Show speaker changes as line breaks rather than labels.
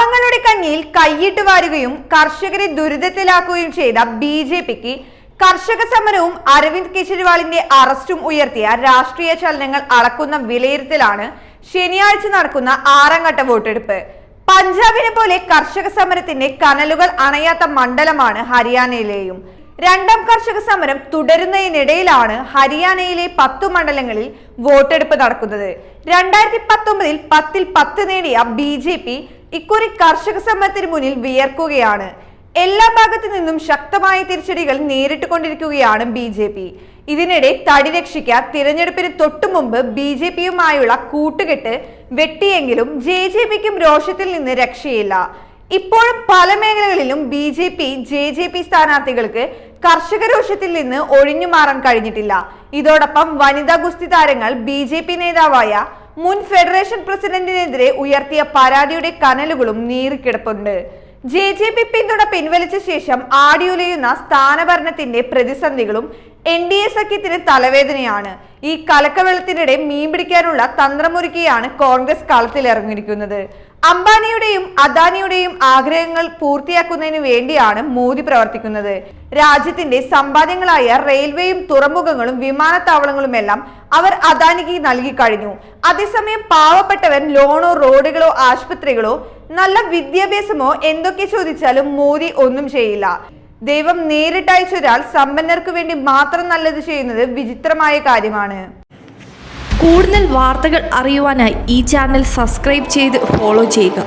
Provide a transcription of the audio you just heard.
പാവങ്ങളുടെ കഞ്ഞിയിൽ കൈയിട്ട് വാരുകയും കർഷകരെ ദുരിതത്തിലാക്കുകയും ചെയ്ത ബിജെപിക്ക് കർഷക സമരവും അരവിന്ദ് കെജ്രിവാളിന്റെ അറസ്റ്റും ഉയർത്തിയ രാഷ്ട്രീയ ചലനങ്ങൾ അളക്കുന്ന വിലയിരുത്തലാണ് ശനിയാഴ്ച നടക്കുന്ന 6ാം ഘട്ട വോട്ടെടുപ്പ്. പഞ്ചാബിനെ പോലെ കർഷക സമരത്തിന്റെ കനലുകൾ അണയാത്ത മണ്ഡലമാണ് ഹരിയാനയിലെയും. 2ാം കർഷക സമരം തുടരുന്നതിനിടയിലാണ് ഹരിയാനയിലെ 10 മണ്ഡലങ്ങളിൽ വോട്ടെടുപ്പ് നടക്കുന്നത്. 2019-ൽ 10-ൽ 10 നേടിയ ബിജെപി ഇക്കുറി കർഷക സമരത്തിന് മുന്നിൽ വിയർക്കുകയാണ്. എല്ലാ ഭാഗത്തു നിന്നും ശക്തമായ തിരിച്ചടികൾ നേരിട്ടുകൊണ്ടിരിക്കുകയാണ് ബിജെപി. ഇതിനിടെ തടി രക്ഷിക്ക തിരഞ്ഞെടുപ്പിന് തൊട്ടുമുമ്പ് ബിജെപിയുമായുള്ള കൂട്ടുകെട്ട് വെട്ടിയെങ്കിലും ജെജെപിക്കും രോഷത്തിൽ നിന്ന് രക്ഷയില്ല. ഇപ്പോഴും പല മേഖലകളിലും ജെജെപി സ്ഥാനാർത്ഥികൾക്ക് കർഷക രോഷത്തിൽ നിന്ന് ഒഴിഞ്ഞു മാറാൻ കഴിഞ്ഞിട്ടില്ല. ഇതോടൊപ്പം വനിതാ ഗുസ്തി താരങ്ങൾ ബിജെപി നേതാവായ മുൻ ഫെഡറേഷൻ പ്രസിഡന്റിനെതിരെ ഉയർത്തിയ പരാതിയുടെ കനലുകളും നീറിക്കിടപ്പുണ്ട്. ജെജെപി പിന്തുണ പിൻവലിച്ച ശേഷം ആടിയുലയുന്ന സ്ഥാനഭരണത്തിന്റെ പ്രതിസന്ധികളും NDA സഖ്യത്തിന് തലവേദനയാണ്. ഈ കലക്കവെള്ളത്തിനിടെ മീൻ പിടിക്കാനുള്ള തന്ത്രമൊരുക്കിയാണ് കോൺഗ്രസ് കളത്തിലിറങ്ങിയിരിക്കുന്നത്. അംബാനിയുടെയും അദാനിയുടെയും ആഗ്രഹങ്ങൾ പൂർത്തിയാക്കുന്നതിന് വേണ്ടിയാണ് മോദി പ്രവർത്തിക്കുന്നത്. രാജ്യത്തിന്റെ സമ്പാദ്യങ്ങളായ റെയിൽവേയും തുറമുഖങ്ങളും വിമാനത്താവളങ്ങളുമെല്ലാം അവർ അദാനിക്ക് നൽകി കഴിഞ്ഞു. അതേസമയം പാവപ്പെട്ടവൻ ലോണോ റോഡുകളോ ആശുപത്രികളോ നല്ല വിദ്യാഭ്യാസമോ എന്തൊക്കെ ചോദിച്ചാലും മോദി ഒന്നും ചെയ്യില്ല. ദൈവം നേരിട്ടയച്ചൊരാൾ സമ്പന്നർക്ക് വേണ്ടി മാത്രം നല്ലത് ചെയ്യുന്നത് വിചിത്രമായ കാര്യമാണ്.
കൂടുതൽ വാർത്തകൾ അറിയുവാനായി ഈ ചാനൽ സബ്സ്ക്രൈബ് ചെയ്ത് ഫോളോ ചെയ്യുക.